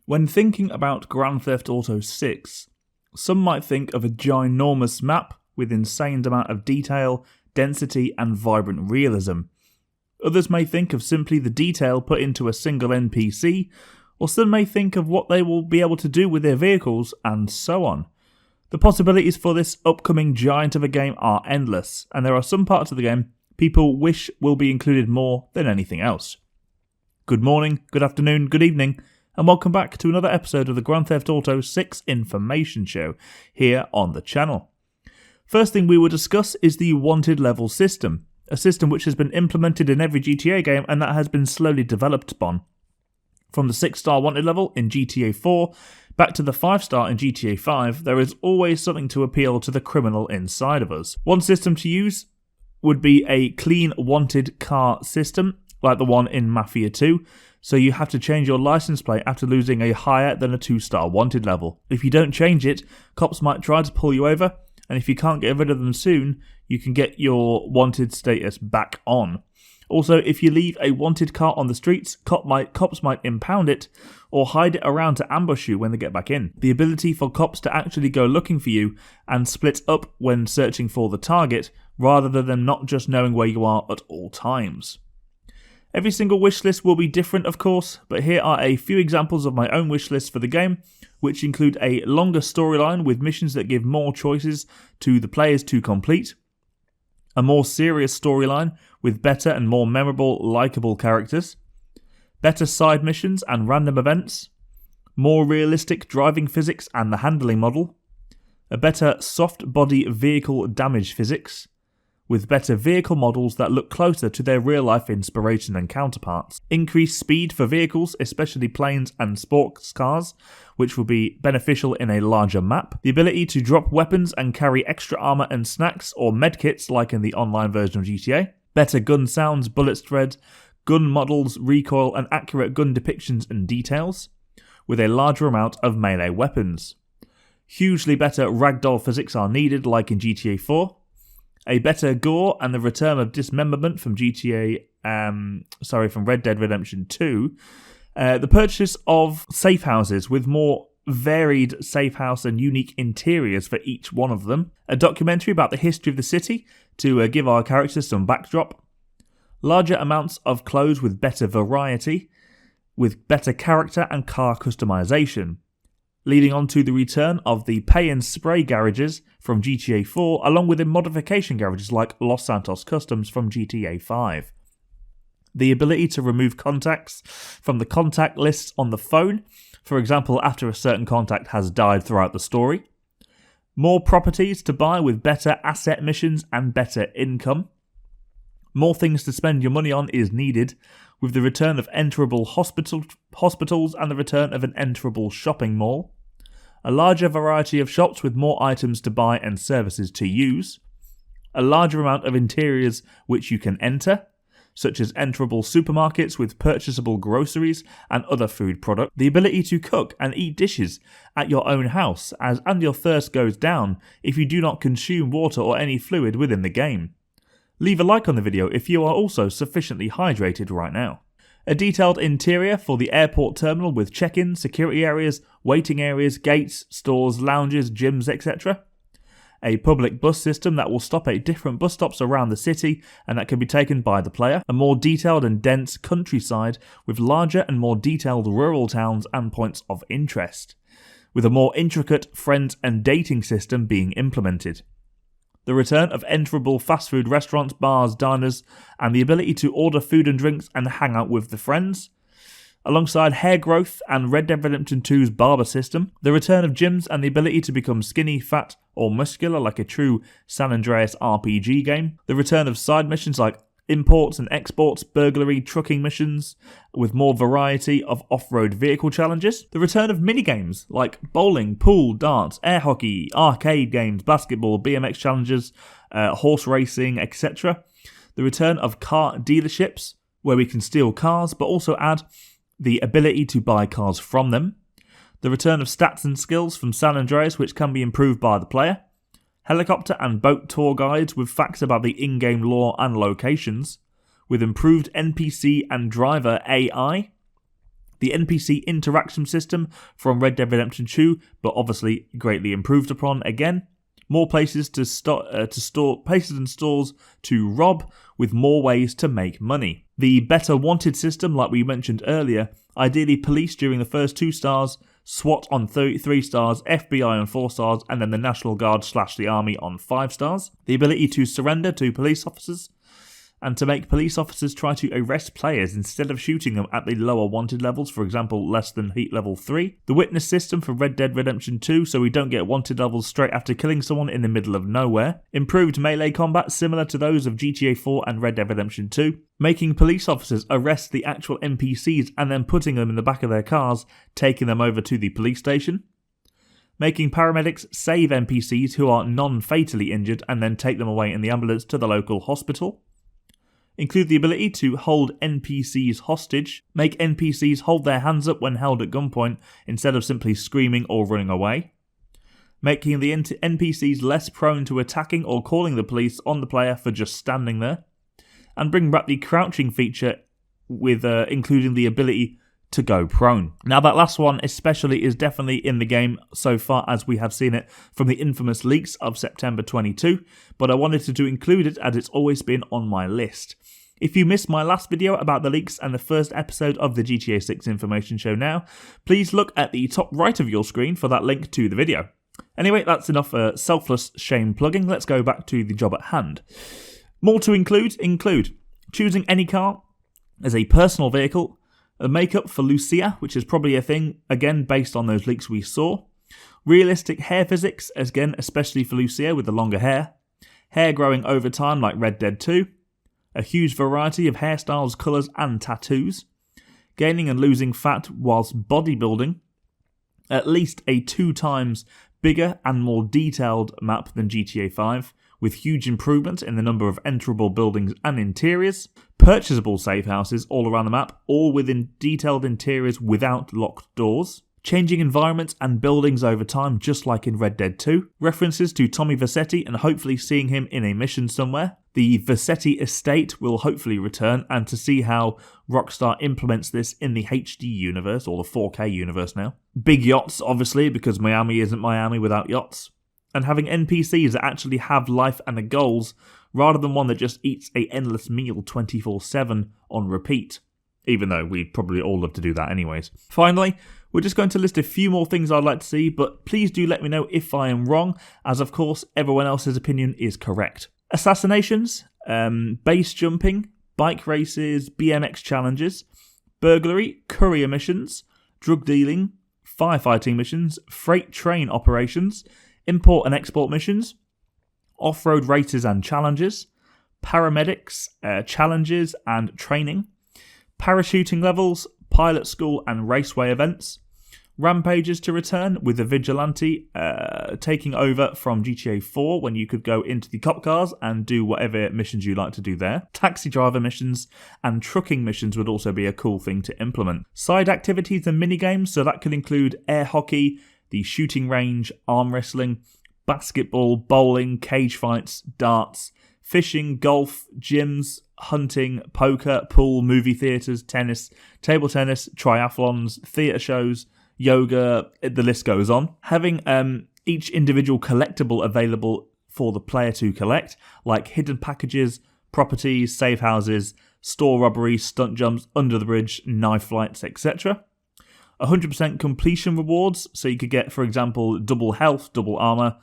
When thinking about Grand Theft Auto 6, some might think of a ginormous map with insane amount of detail, density and vibrant realism. Others may think of simply the detail put into a single NPC, or some may think of what they will be able to do with their vehicles, and so on. The possibilities for this upcoming giant of a game are endless, and there are some parts of the game people wish will be included more than anything else. Good morning, good afternoon, good evening, and welcome back to another episode of the Grand Theft Auto 6 Information Show here on the channel. First thing we will discuss is the wanted level system, a system which has been implemented in every GTA game and that has been slowly developed upon. From the 6-star wanted level in GTA 4 back to the 5-star in GTA 5, there is always something to appeal to the criminal inside of us. One system to use would be a clean wanted car system, like the one in Mafia 2, so you have to change your license plate after losing a higher than a 2-star wanted level. If you don't change it, cops might try to pull you over, and if you can't get rid of them soon, you can get your wanted status back on. Also, if you leave a wanted car on the streets, cops might impound it or hide it around to ambush you when they get back in. The ability for cops to actually go looking for you and split up when searching for the target, rather than them not just knowing where you are at all times. Every single wishlist will be different, of course, but here are a few examples of my own wishlist for the game, which include a longer storyline with missions that give more choices to the players to complete, a more serious storyline with better and more memorable, likeable characters, better side missions and random events, more realistic driving physics and the handling model, a better soft body vehicle damage physics, with better vehicle models that look closer to their real-life inspiration and counterparts. Increased speed for vehicles, especially planes and sports cars, which will be beneficial in a larger map. The ability to drop weapons and carry extra armor and snacks or medkits like in the online version of GTA. Better gun sounds, bullet spread, gun models, recoil and accurate gun depictions and details, with a larger amount of melee weapons. Hugely better ragdoll physics are needed like in GTA 4. A better gore and the return of dismemberment from from Red Dead Redemption 2. The purchase of safe houses with more varied safe house and unique interiors for each one of them. A documentary about the history of the city to give our characters some backdrop. Larger amounts of clothes with better variety, with better character and car customization. Leading on to the return of the pay and spray garages from GTA 4, along with the modification garages like Los Santos Customs from GTA 5. The ability to remove contacts from the contact lists on the phone, for example after a certain contact has died throughout the story. More properties to buy with better asset missions and better income. More things to spend your money on is needed, with the return of enterable hospitals and the return of an enterable shopping mall. A larger variety of shops with more items to buy and services to use. A larger amount of interiors which you can enter, such as enterable supermarkets with purchasable groceries and other food products. The ability to cook and eat dishes at your own house and your thirst goes down if you do not consume water or any fluid within the game. Leave a like on the video if you are also sufficiently hydrated right now. A detailed interior for the airport terminal with check-in, security areas, waiting areas, gates, stores, lounges, gyms, etc. A public bus system that will stop at different bus stops around the city and that can be taken by the player. A more detailed and dense countryside with larger and more detailed rural towns and points of interest, with a more intricate friends and dating system being implemented. The return of enterable fast food restaurants, bars, diners, and the ability to order food and drinks and hang out with the friends. Alongside hair growth and Red Dead Redemption 2's barber system. The return of gyms and the ability to become skinny, fat, or muscular like a true San Andreas RPG game. The return of side missions like imports and exports, burglary, trucking missions, with more variety of off-road vehicle challenges. The return of minigames like bowling, pool, darts, air hockey, arcade games, basketball, BMX challenges, horse racing, etc. The return of car dealerships, where we can steal cars, but also add the ability to buy cars from them. The return of stats and skills from San Andreas, which can be improved by the player. Helicopter and boat tour guides with facts about the in-game lore and locations, with improved NPC and driver AI, The NPC interaction system from Red Dead Redemption 2, but obviously greatly improved upon again. More places to store places and stores to rob, with more ways to make money. The better wanted system, like we mentioned earlier, ideally police during the first 2 stars, SWAT on 3 stars, FBI on 4 stars, and then the National Guard / the Army on 5 stars. The ability to surrender to police officers, and to make police officers try to arrest players instead of shooting them at the lower wanted levels, for example less than heat level 3. The witness system for Red Dead Redemption 2, so we don't get wanted levels straight after killing someone in the middle of nowhere. Improved melee combat similar to those of GTA 4 and Red Dead Redemption 2. Making police officers arrest the actual NPCs and then putting them in the back of their cars, taking them over to the police station. Making paramedics save NPCs who are non-fatally injured and then take them away in the ambulance to the local hospital. Include the ability to hold NPCs hostage, make NPCs hold their hands up when held at gunpoint instead of simply screaming or running away. Making the NPCs less prone to attacking or calling the police on the player for just standing there. And bring back the crouching feature with including the ability to go prone. Now that last one especially is definitely in the game so far as we have seen it from the infamous leaks of September 22, but I wanted to include it as it's always been on my list. If you missed my last video about the leaks and the first episode of the GTA 6 information show now, please look at the top right of your screen for that link to the video. Anyway, that's enough selfless shame plugging. Let's go back to the job at hand. More to include choosing any car as a personal vehicle, a makeup for Lucia, which is probably a thing, again, based on those leaks we saw. Realistic hair physics, again, especially for Lucia with the longer hair. Hair growing over time like Red Dead 2. A huge variety of hairstyles, colours and tattoos. Gaining and losing fat whilst bodybuilding. At least a 2 times bigger and more detailed map than GTA 5. With huge improvements in the number of enterable buildings and interiors, purchasable safe houses all around the map, all within detailed interiors without locked doors, changing environments and buildings over time just like in Red Dead 2, references to Tommy Vercetti and hopefully seeing him in a mission somewhere. The Vercetti estate will hopefully return, and to see how Rockstar implements this in the HD universe, or the 4K universe now. Big yachts, obviously, because Miami isn't Miami without yachts. And having NPCs that actually have life and a goals, rather than one that just eats an endless meal 24/7 on repeat. Even though we'd probably all love to do that anyways. Finally, we're just going to list a few more things I'd like to see, but please do let me know if I am wrong, as of course everyone else's opinion is correct. Assassinations, base jumping, bike races, BMX challenges, burglary, courier missions, drug dealing, firefighting missions, freight train operations, import and export missions, off-road races and challenges, paramedics, challenges and training, parachuting levels, pilot school and raceway events, rampages to return with the vigilante taking over from GTA 4 when you could go into the cop cars and do whatever missions you like to do there. Taxi driver missions and trucking missions would also be a cool thing to implement. Side activities and minigames, so that could include air hockey, the shooting range, arm wrestling, basketball, bowling, cage fights, darts, fishing, golf, gyms, hunting, poker, pool, movie theatres, tennis, table tennis, triathlons, theatre shows, yoga, the list goes on. Having each individual collectible available for the player to collect, like hidden packages, properties, safe houses, store robberies, stunt jumps, under the bridge, knife flights, etc. 100% completion rewards, so you could get, for example, double health, double armor,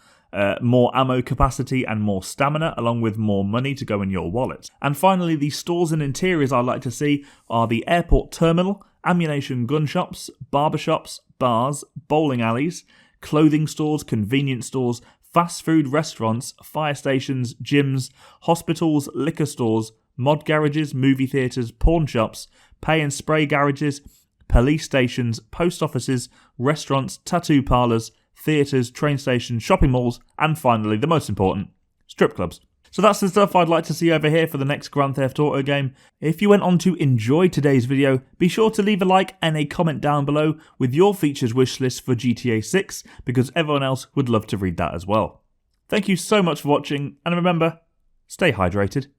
more ammo capacity and more stamina, along with more money to go in your wallet. And finally, the stores and interiors I'd like to see are the airport terminal, ammunition gun shops, barbershops, bars, bowling alleys, clothing stores, convenience stores, fast food restaurants, fire stations, gyms, hospitals, liquor stores, mod garages, movie theatres, pawn shops, pay and spray garages, police stations, post offices, restaurants, tattoo parlours, theatres, train stations, shopping malls, and finally, the most important, strip clubs. So that's the stuff I'd like to see over here for the next Grand Theft Auto game. If you went on to enjoy today's video, be sure to leave a like and a comment down below with your features wish list for GTA 6, because everyone else would love to read that as well. Thank you so much for watching, and remember, stay hydrated.